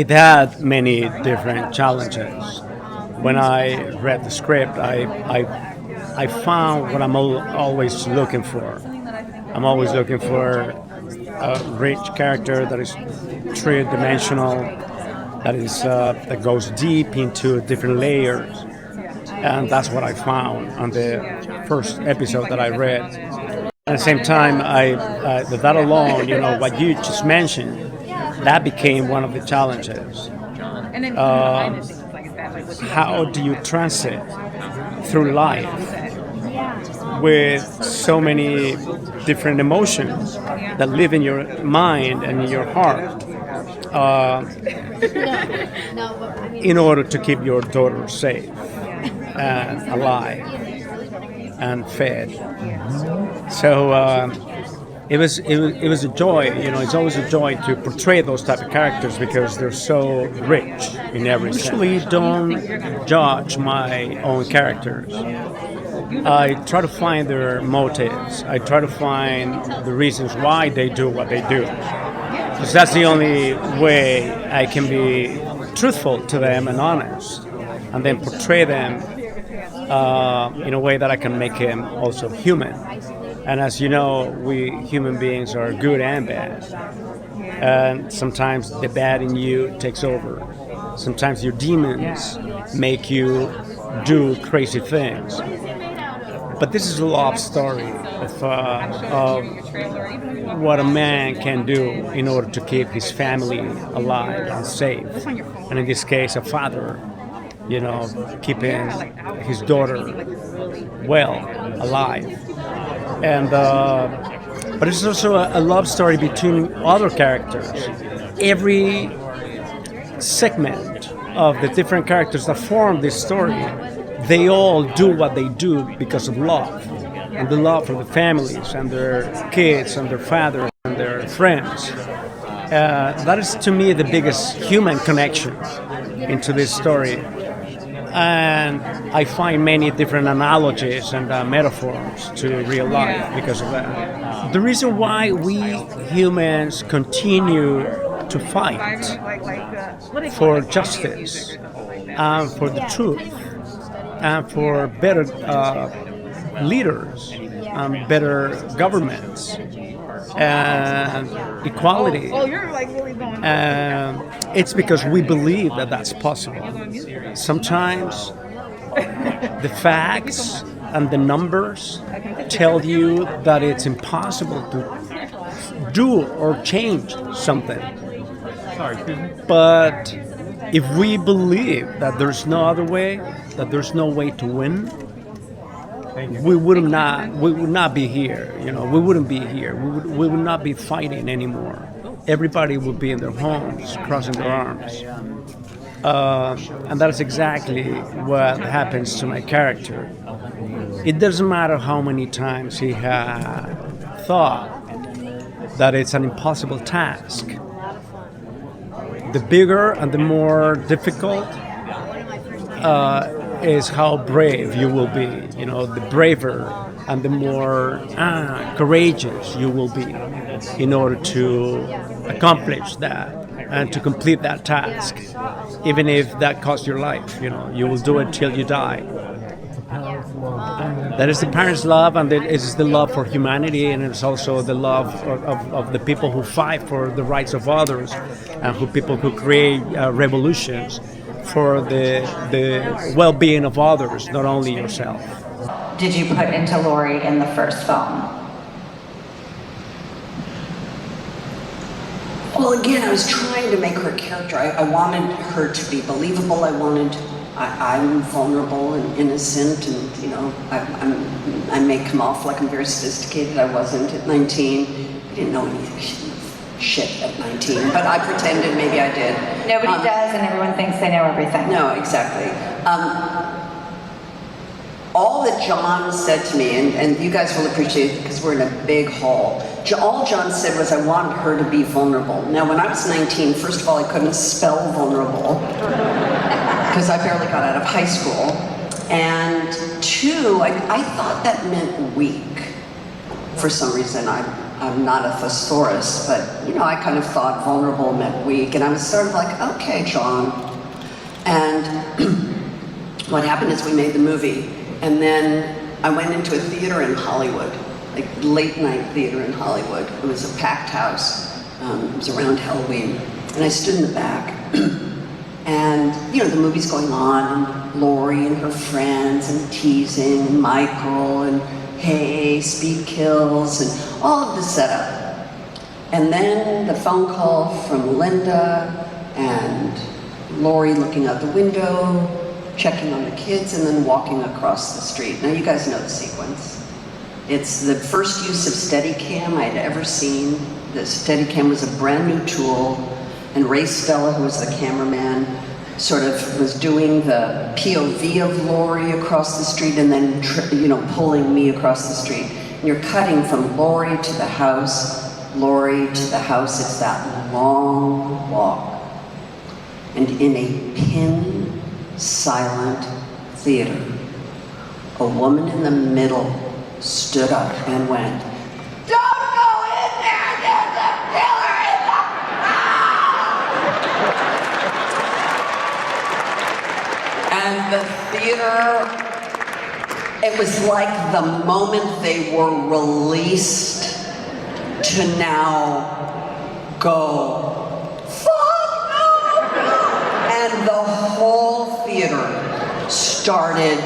it had many different challenges. When I read the script, I found what I'm always looking for. I'm always looking for a rich character that is three-dimensional, that goes deep into different layers, and that's what I found on the first episode that I read. At the same time, that alone, what you just mentioned, that became one of the challenges. How do you transit through life with so many different emotions that live in your mind and in your heart in order to keep your daughter safe and alive and fed? So it was a joy. It's always a joy to portray those type of characters because they're so rich in every sense. I usually don't judge my own characters. I try to find their motives. I try to find the reasons why they do what they do. Because that's the only way I can be truthful to them and honest, and then portray them in a way that I can make him also human. And as you know, we human beings are good and bad. And sometimes the bad in you takes over. Sometimes your demons make you do crazy things. But this is a love story of what a man can do in order to keep his family alive and safe. And in this case, a father, keeping his daughter well, alive. And but it's also a love story between other characters. Every segment of the different characters that form this story, they all do what they do because of love, and the love for the families and their kids and their fathers and their friends. That is, to me, the biggest human connection into this story. And I find many different analogies and metaphors to real life because of that. The reason why we humans continue to fight for justice and for the truth and for better leaders and better governments and equality, it's because we believe that that's possible. Sometimes the facts and the numbers tell you that it's impossible to do or change something. But if we believe that there's no other way, that there's no way to win, we would not be here. We wouldn't be here. We would not be fighting anymore. Everybody would be in their homes, crossing their arms. And that is exactly what happens to my character. It doesn't matter how many times he had thought that it's an impossible task. The bigger and the more difficult is how brave you will be. The braver and the more courageous you will be in order to accomplish that and to complete that task, even if that costs your life. You will do it till you die. That is the parents' love, and it is the love for humanity, and it's also the love of the people who fight for the rights of others, and people who create revolutions for the well-being of others, not only yourself. Did you put into Laurie in the first film? Well, again, I was trying to make her a character. I wanted her to be believable. I'm vulnerable and innocent, and I may come off like I'm very sophisticated. I wasn't at 19. I didn't know any shit at 19, but I pretended maybe I did. Nobody does, and everyone thinks they know everything. No, exactly. All that John said to me, and you guys will appreciate it because we're in a big hall, all John said was I wanted her to be vulnerable. Now, when I was 19, first of all, I couldn't spell vulnerable because I barely got out of high school. And two, I thought that meant weak for some reason. I'm not a thesaurus, but you know, I kind of thought vulnerable meant weak, and I was sort of like, okay, John. And what happened is we made the movie, and then I went into a theater in Hollywood, like late night theater in Hollywood. It was a packed house. It was around Halloween, and I stood in the back. And, you know, the movie's going on, and Laurie and her friends, and teasing, and Michael, and hey, speed kills, and all of the setup. And then the phone call from Linda, and Laurie looking out the window, checking on the kids, and then walking across the street. Now, you guys know the sequence. It's the first use of Steadicam I'd ever seen. The Steadicam was a brand new tool, and Ray Stella, who was the cameraman, sort of was doing the POV of Laurie across the street and then, you know, pulling me across the street. And you're cutting from Laurie to the house, Laurie to the house. It's that long walk. And in a pin-silent theater, a woman in the middle stood up and went, "Don't go in there, there's a killer in the And the theater, it was like the moment they were released to now go, fuck no! And the whole theater started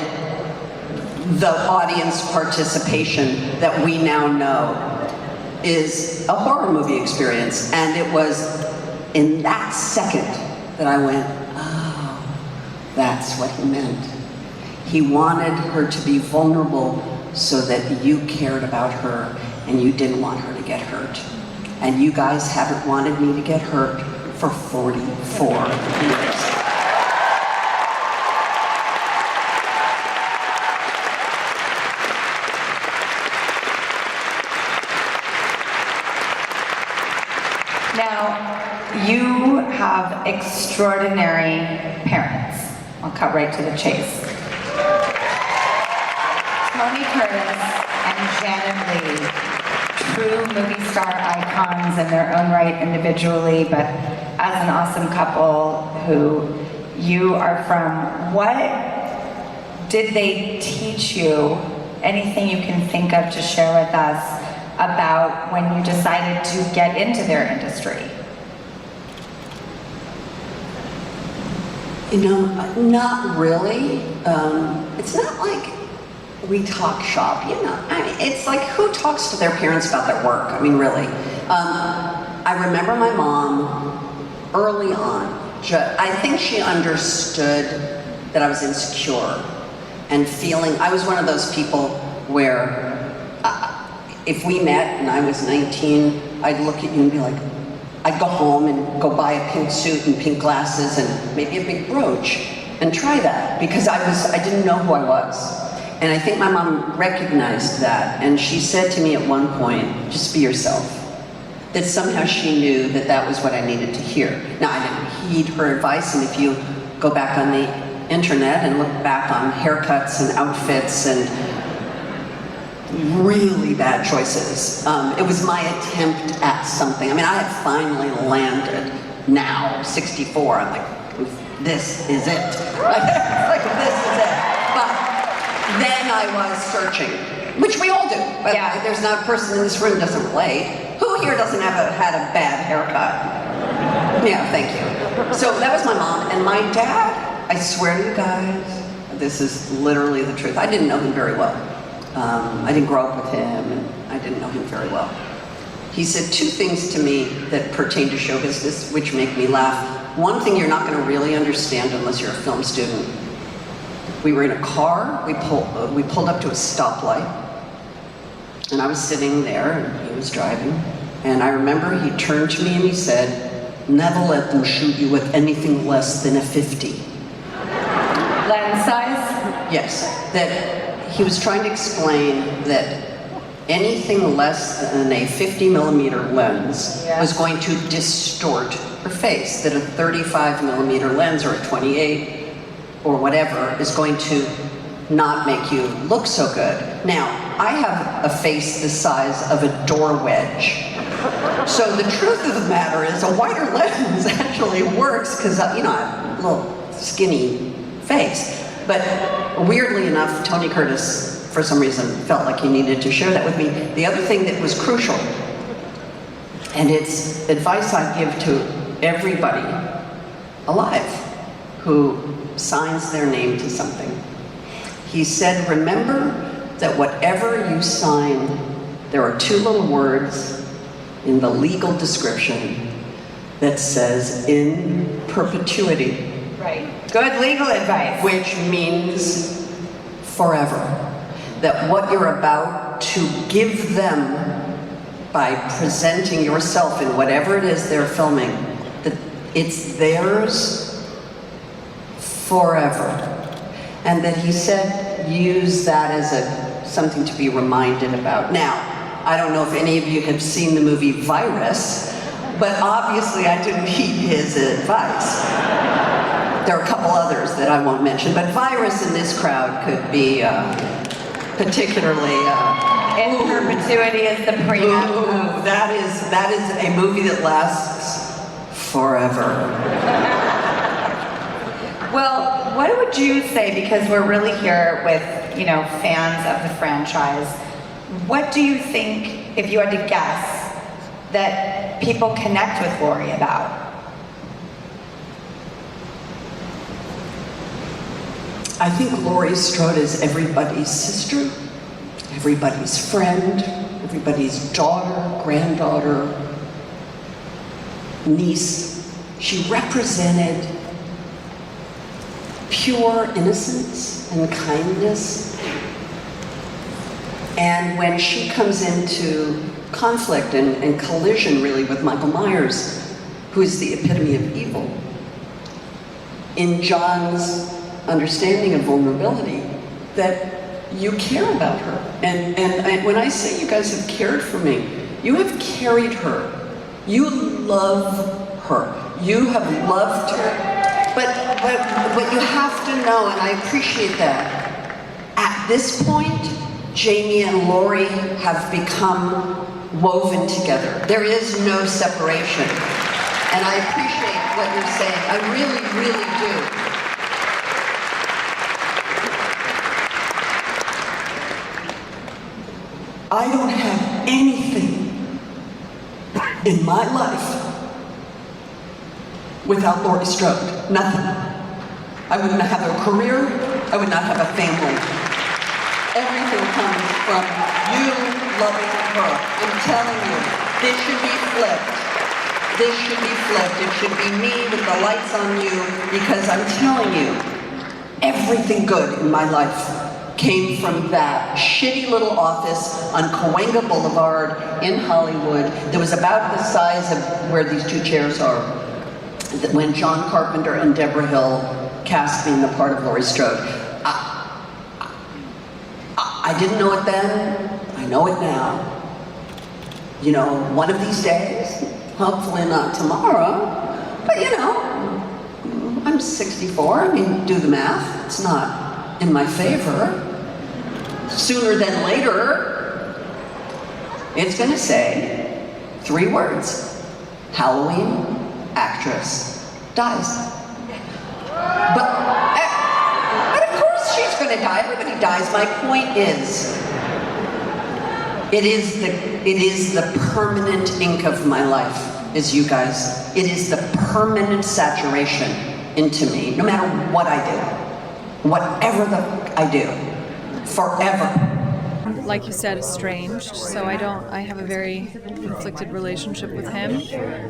the audience participation that we now know is a horror movie experience. And it was in that second that I went, oh, that's what he meant. He wanted her to be vulnerable so that you cared about her and you didn't want her to get hurt. And you guys haven't wanted me to get hurt for 44 years. Now, you have extraordinary parents. I'll cut right to the chase. Tony Curtis and Janet Leigh, true movie star icons in their own right individually, but as an awesome couple who you are from. What did they teach you? Anything you can think of to share with us about when you decided to get into their industry? You know, not really. It's not like we talk shop, you know. I mean, it's like, who talks to their parents about their work? I mean, really. I remember my mom early on, I think she understood that I was insecure and feeling, I was one of those people where if we met and I was 19, I'd look at you and be like, I'd go home and go buy a pink suit and pink glasses and maybe a big brooch and try that because I didn't know who I was. And I think my mom recognized that, and she said to me at one point, just be yourself. That somehow she knew that that was what I needed to hear. Now, I didn't heed her advice, and if you go back on the internet and look back on haircuts and outfits and really bad choices, it was my attempt at something. I mean, I had finally landed now, 64, I'm like, this is it. Like, this is it. But then I was searching, which we all do. But yeah. There's not a person in this room doesn't relate. Who here doesn't have had a bad haircut? Yeah, thank you. So that was my mom. And my dad, I swear to you guys, this is literally the truth. I didn't know him very well. I didn't grow up with him, and I didn't know him very well. He said two things to me that pertain to show business, which make me laugh. One thing you're not going to really understand unless you're a film student. We were in a car, we pulled up to a stoplight, and I was sitting there, and he was driving, and I remember he turned to me and he said, never let them shoot you with anything less than a 50. Lens size? Yes, that he was trying to explain that anything less than a 50mm lens was going to distort her face, that a 35mm lens or a 28 or whatever is going to not make you look so good. Now, I have a face the size of a door wedge. So the truth of the matter is a wider lens actually works because, I have a little skinny face. But weirdly enough, Tony Curtis, for some reason, felt like he needed to share that with me. The other thing that was crucial, and it's advice I give to everybody alive who signs their name to something. He said, remember that whatever you sign, there are two little words in the legal description that says in perpetuity. Right. Good legal advice. Which means forever. That what you're about to give them by presenting yourself in whatever it is they're filming, that it's theirs forever. And that he said, use that as something to be reminded about. Now, I don't know if any of you have seen the movie Virus, but obviously I didn't heed his advice. There are a couple others that I won't mention, but Virus in this crowd could be particularly... In perpetuity is the prenup. Ooh, that is a movie that lasts forever. Well, what would you say, because we're really here with, fans of the franchise, what do you think, if you had to guess, that people connect with Laurie about? I think Laurie Strode is everybody's sister, everybody's friend, everybody's daughter, granddaughter, niece. She represented pure innocence and kindness. And when she comes into conflict and collision, really, with Michael Myers, who is the epitome of evil, in John's understanding of vulnerability, that you care about her. And when I say you guys have cared for me, you have carried her. You love her. You have loved her. But you have to know, and I appreciate that, at this point, Jamie and Laurie have become woven together. There is no separation. And I appreciate what you're saying. I really, really do. I don't have anything in my life without Laurie Strode. Nothing. I would not have a career. I would not have a family. Everything comes from you loving her. I'm telling you, this should be flipped. This should be flipped. It should be me with the lights on you, because I'm telling you, everything good in my life came from that shitty little office on Cahuenga Boulevard in Hollywood that was about the size of where these two chairs are, when John Carpenter and Deborah Hill cast me in the part of Laurie Strode. I didn't know it then, I know it now. One of these days, hopefully not tomorrow, but I'm 64, I mean, do the math, it's not in my favor. Sooner than later, it's gonna say 3 words. Halloween actress dies. But of course she's gonna die, everybody dies. My point is, it is the permanent ink of my life, is you guys. It is the permanent saturation into me, no matter what I do. Whatever I do. Forever. Like you said, estranged, so I have a very conflicted relationship with him.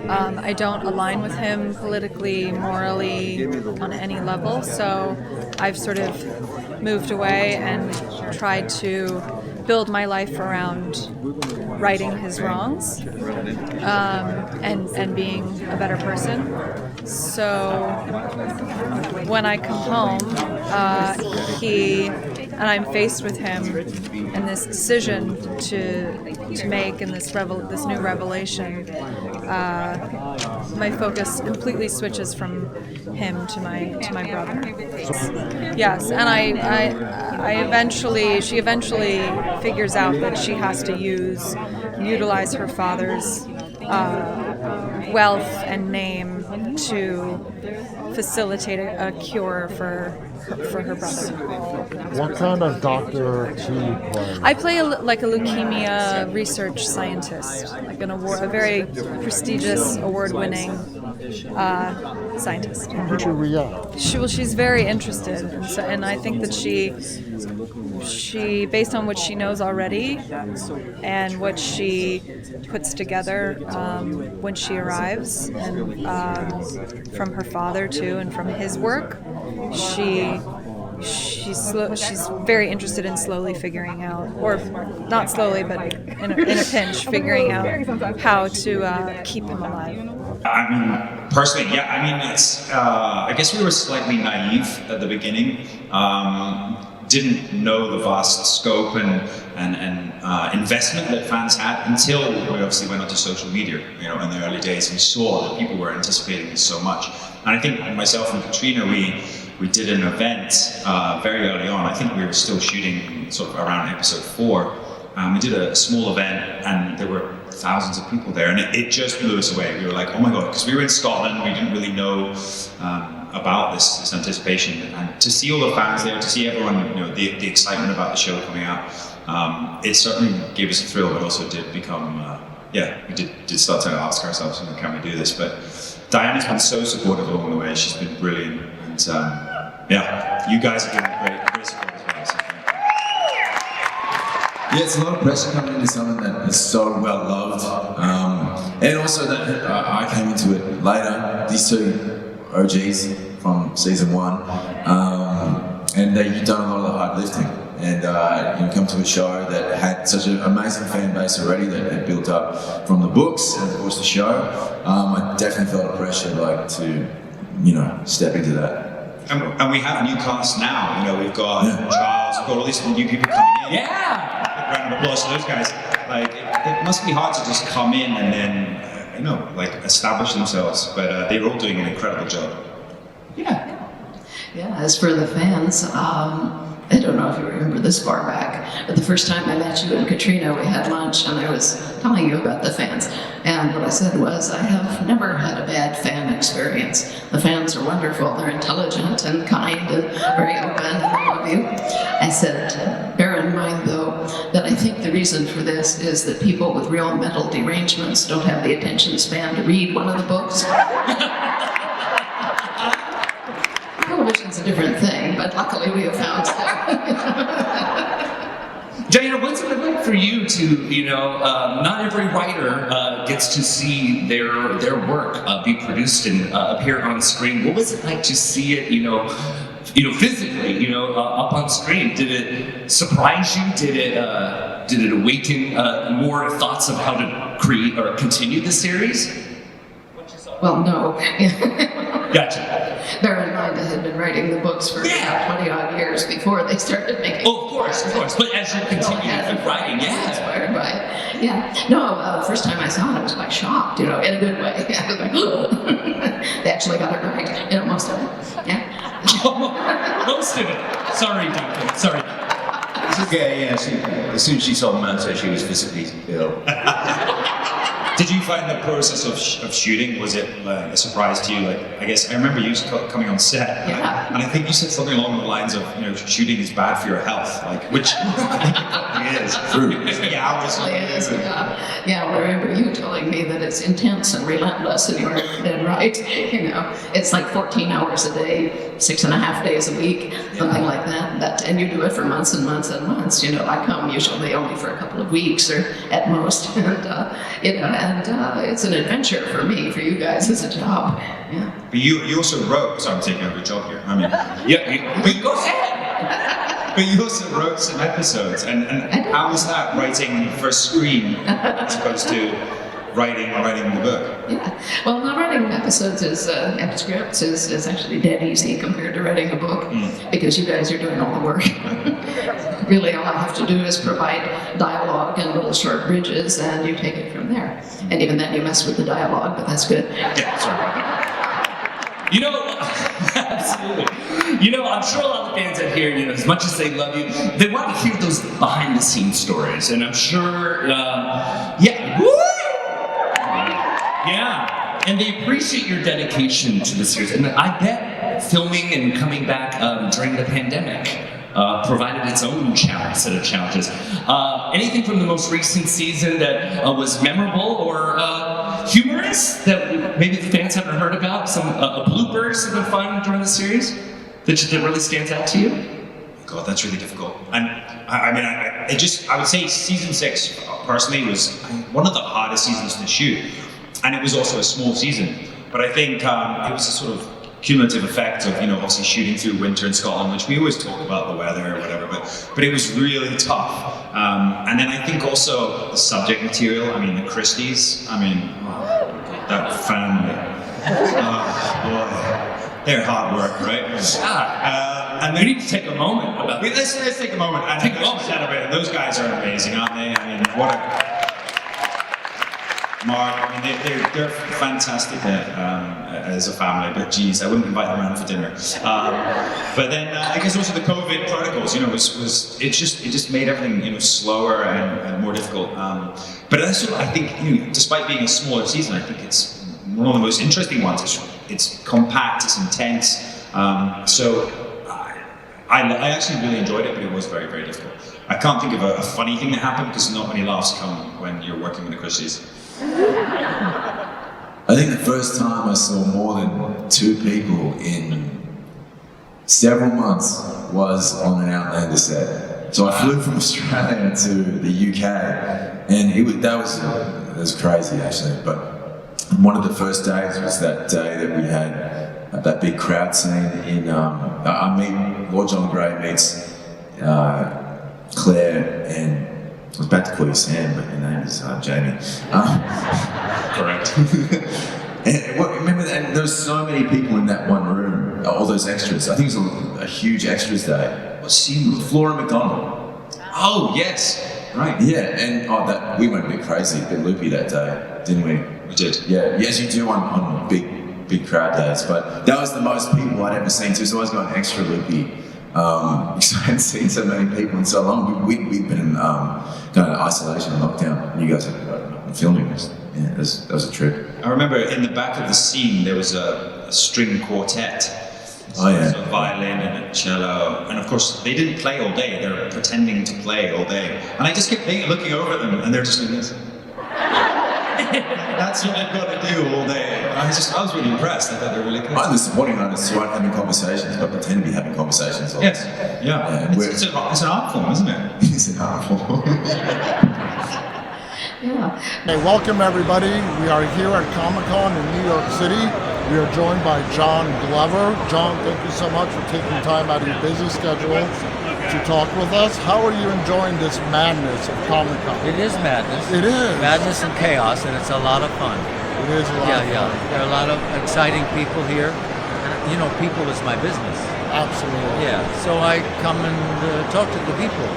I don't align with him politically, morally, on any level, so I've sort of moved away and tried to build my life around righting his wrongs and being a better person. So when I come home, he and I'm faced with him and this decision to make and this new revelation, my focus completely switches from him to my brother. Yes, and she eventually figures out that she has to utilize her father's wealth and name to facilitate a cure for her brother. What kind of doctor do you play? I play a leukemia research scientist, like a very prestigious, award-winning scientist. How did you react? She's very interested, and I think that she, based on what she knows already and what she puts together when she arrives, and from her father too, and from his work, she's very interested in slowly figuring out, or not slowly, but in a pinch, figuring out how to keep him alive. I mean, personally, yeah. I mean, it's. I guess we were slightly naive at the beginning. Didn't know the vast scope and investment that fans had until we obviously went onto social media. You know, in the early days, we saw that people were anticipating this so much. And I think myself and Katrina, we did an event very early on. I think we were still shooting sort of around episode 4. We did a small event, and there were thousands of people there, and it just blew us away. We were like, oh my god, because we were in Scotland, we didn't really know about this anticipation, and to see all the fans there, to see everyone, you know, the excitement about the show coming out, it certainly gave us a thrill, but also did become, we did start to ask ourselves, you know, can we do this? But Diana's been so supportive along the way. She's been brilliant, and you guys have been great support as well. So yeah, it's a lot of pressure coming into something that is so well loved, and also that I came into it later. These two OGs from season 1, and you've done a lot of the hard lifting, and you come to a show that had such an amazing fan base already that had built up from the books and of course the show. I definitely felt a pressure to step into that. And we have new cast now. You know, we've got Charles, we've got all these new people coming in. Yeah! Round of applause to those guys. Like, it must be hard to just come in and then, establish themselves. But they're all doing an incredible job. Yeah, as for the fans, I don't know if you remember this far back, but the first time I met you and Katrina, we had lunch and I was telling you about the fans. And what I said was, I have never had a bad fan experience. The fans are wonderful, they're intelligent and kind and very open and they love you. I said, bear in mind though, that I think the reason for this is that people with real mental derangements don't have the attention span to read one of the books. Television's a different thing, but luckily we have found Diana, what's it like for you to, not every writer gets to see their work be produced and appear on screen. What was it like to see it, physically, up on screen? Did it surprise you? Did it awaken more thoughts of how to create or continue the series? Well, no. Gotcha. Bear in mind, I had been writing the books for about 20 odd years before they started making. Oh, of course. But as you continue writing, inspired by it. Yeah. No, first time I saw it, I was quite shocked, in a good way. I was like, they actually got it right. Most of it. Yeah. Most of it. Sorry, Duncan. Sorry. It's okay, yeah. As soon as she saw Manto, she was physically ill. Did you find the process of shooting, was it a surprise to you? I guess I remember you coming on set, and I think you said something along the lines of, shooting is bad for your health, which I think it probably is. True. It is. Yeah, I remember you telling me that it's intense and relentless, and you're dead right. It's like 14 hours a day, 6.5 days a week, something like that. And you do it for months and months and months. I come usually only for a couple of weeks or at most, and it's an adventure for me. For you guys, it's a job. Yeah. But you also wrote. Sorry, I'm taking over your job here. I mean, but go ahead. But you also wrote some episodes, and how was that writing for screen as opposed to writing the book? Yeah. Well, not writing episodes and scripts is actually dead easy compared to writing a book, because you guys are doing all the work. Really, all I have to do is provide dialogue and little short bridges, and you take it from there. And even then, you mess with the dialogue, but that's good. Yeah, sorry about that. You know, absolutely. You know, I'm sure a lot of fans out here, you know, as much as they love you, they want to hear those behind-the-scenes stories. And I'm sure, yeah, woo! Yeah, and they appreciate your dedication to the series. And I bet filming and coming back during the pandemic provided its own set of challenges. Anything from the most recent season that was memorable or humorous that maybe the fans haven't heard about? Some bloopers have been fun during the series that really stands out to you? God, that's really difficult. And I would say season 6 personally was one of the hardest seasons to shoot, and it was also a small season. But I think it was a sort of cumulative effect of, you know, obviously shooting through winter in Scotland, which we always talk about the weather or whatever, but it was really tough. And then I think also the subject material. I mean, the Christies. I mean, that family. Boy, they're hard work, right? And we need to take a moment about that. Let's take a moment and celebrate. Those guys are amazing, aren't they? I mean, what a Mark. I mean, they're fantastic as a family. But geez, I wouldn't invite them around for dinner. But then I guess also the COVID protocols. You know, it just made everything, you know, slower and more difficult. But also, I think, you know, despite being a smaller season, I think it's one of the most interesting ones. It's compact. It's intense. So I actually really enjoyed it, but it was very, very difficult. I can't think of a funny thing that happened because not many laughs come when you're working with the Christies. I think the first time I saw more than 2 people in several months was on an Outlander set. So I flew from Australia to the UK, and that was crazy actually. But one of the first days was that day that we had that big crowd scene in. I meet Lord John Gray meets Claire and. I was about to call you Sam, but your name is Jamie. Correct. Remember that? There were so many people in that one room, all those extras. I think it was a huge extras day. What scene was it? Flora McDonald. Oh, yes. Right. Yeah, and we went a bit crazy, a bit loopy that day, didn't we? We did. Yeah, yes, you do on big crowd days, but that was the most people I'd ever seen too, so I was going extra loopy. Because I hadn't seen so many people in so long. We'd been going to isolation and lockdown, and you guys were filming this. Yeah, that was a trip. I remember in the back of the scene there was a string quartet. Oh yeah. So a violin and a cello, and of course they didn't play all day. They were pretending to play all day, and I just kept looking over at them, and they're just doing this. That's what I've got to do all day. I was really impressed. I thought they were really cool. I'm the supporting artists who aren't having conversations, but pretend to be having conversations. Yes. Yeah. It's an art form, isn't it? It's an art form. Yeah. Hey, welcome everybody. We are here at Comic-Con in New York City. We are joined by John Glover. John, thank you so much for taking time out of your busy schedule to talk with us. How are you enjoying this madness of Comic-Con? It is madness. It is. Madness and chaos, and it's a lot of fun. It is a lot of fun. There are a lot of exciting people here. And, you know, people is my business. Absolutely. Yeah, so I come and talk to the people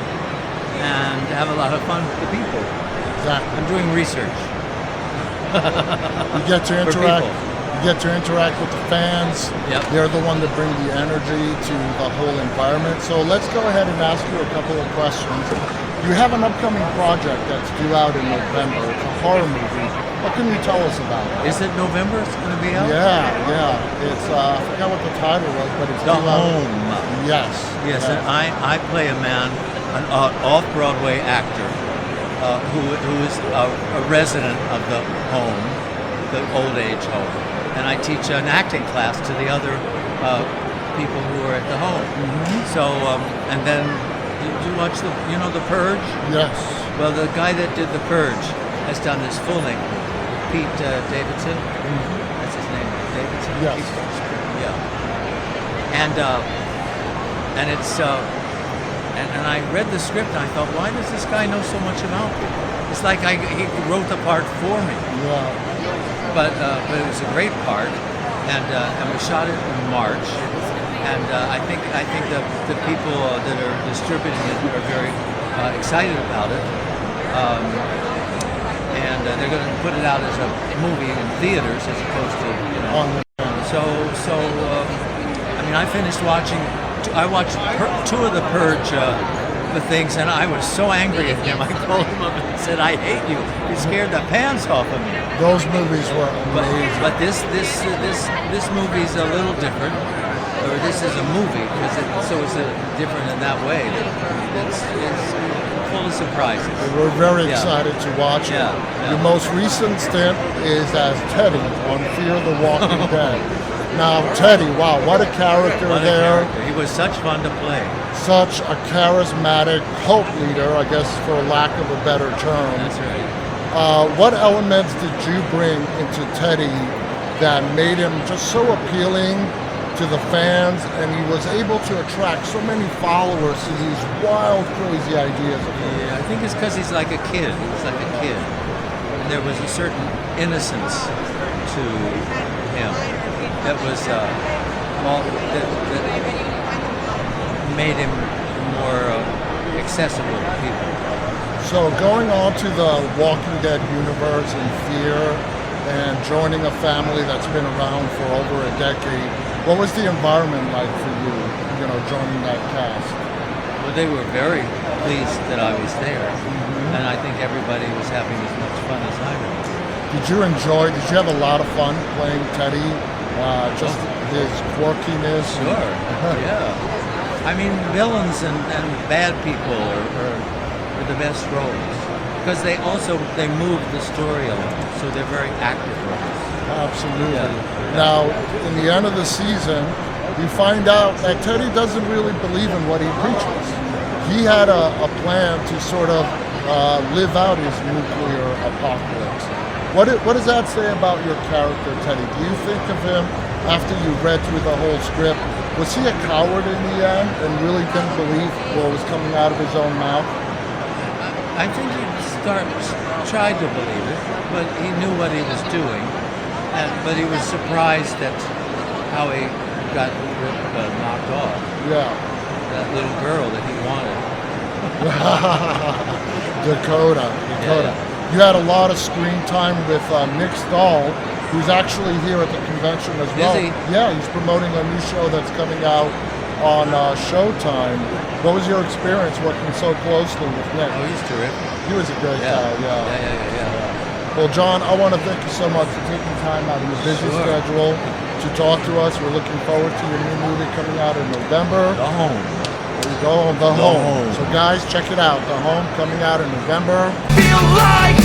and have a lot of fun with the people. Exactly. I'm doing research. You get to interact. You get to interact with the fans. Yep. They're the one that bring the energy to the whole environment. So let's go ahead and ask you a couple of questions. You have an upcoming project that's due out in November. It's a horror movie. What can you tell us about it? Is it November it's going to be out? Yeah. It's I forgot what the title was, but it's The due out. Home. Yes. Yes, and I play a man, an off-Broadway actor who is a resident of the home, the old age home. And I teach an acting class to the other people who are at the home. Mm-hmm. So, and then, did you watch the Purge? Yes. Well, the guy that did the Purge has done his full name, Pete Davidson. Mm-hmm. That's his name, Davidson. Yes. Yeah. And it's and I read the script and I thought, why does this guy know so much about me? It's like he wrote the part for me. Yeah. but it was a great part, and we shot it in March, and I think the people that are distributing it are very excited about it, and they're going to put it out as a movie in theaters as opposed to I mean, I finished watching. I watched two of the Purge. The things, and I was so angry at him. I called him up and said, "I hate you. You scared the pants off of me." Those movies were amazing. But this movie's a little different, or this is a movie because it's different in that way. It's full of surprises. We're very excited to watch it. Your most recent stint is as Teddy on Fear the Walking Dead. Now, Teddy, wow, what a character there. He was such fun to play. Such a charismatic cult leader, I guess, for lack of a better term. That's right. What elements did you bring into Teddy that made him just so appealing to the fans, and he was able to attract so many followers to these wild, crazy ideas of him? Yeah, I think it's because he's like a kid. He was like a kid. And there was a certain innocence to him that was that made him more accessible to people. So going on to the Walking Dead universe and Fear and joining a family that's been around for over a decade, what was the environment like for you, joining that cast? Well, they were very pleased that I was there, and I think everybody was having as much fun as I was. Did you have a lot of fun playing Teddy? Just his quirkiness? Sure, yeah. I mean, villains and bad people are the best roles because they move the story along, so they're very active roles. Absolutely. Yeah. Now, in the end of the season, you find out that Teddy doesn't really believe in what he preaches. He had a plan to sort of live out his nuclear apocalypse. What does that say about your character, Teddy? Do you think of him, after you read through the whole script, was he a coward in the end and really didn't believe what was coming out of his own mouth? I think he tried to believe it, but he knew what he was doing. But he was surprised at how he got knocked off. Yeah. That little girl that he wanted. Dakota. Yeah. You had a lot of screen time with Nick Stahl, who's actually here at the convention as well. Is he? Yeah, he's promoting a new show that's coming out on Showtime. What was your experience working so closely with Nick? Oh, he's terrific. He was a great guy, Yeah. Well, John, I want to thank you so much for taking time out of your busy schedule to talk to us. We're looking forward to your new movie coming out in November. The Home. There you go, The Home. So guys, check it out. The Home coming out in November. Feel like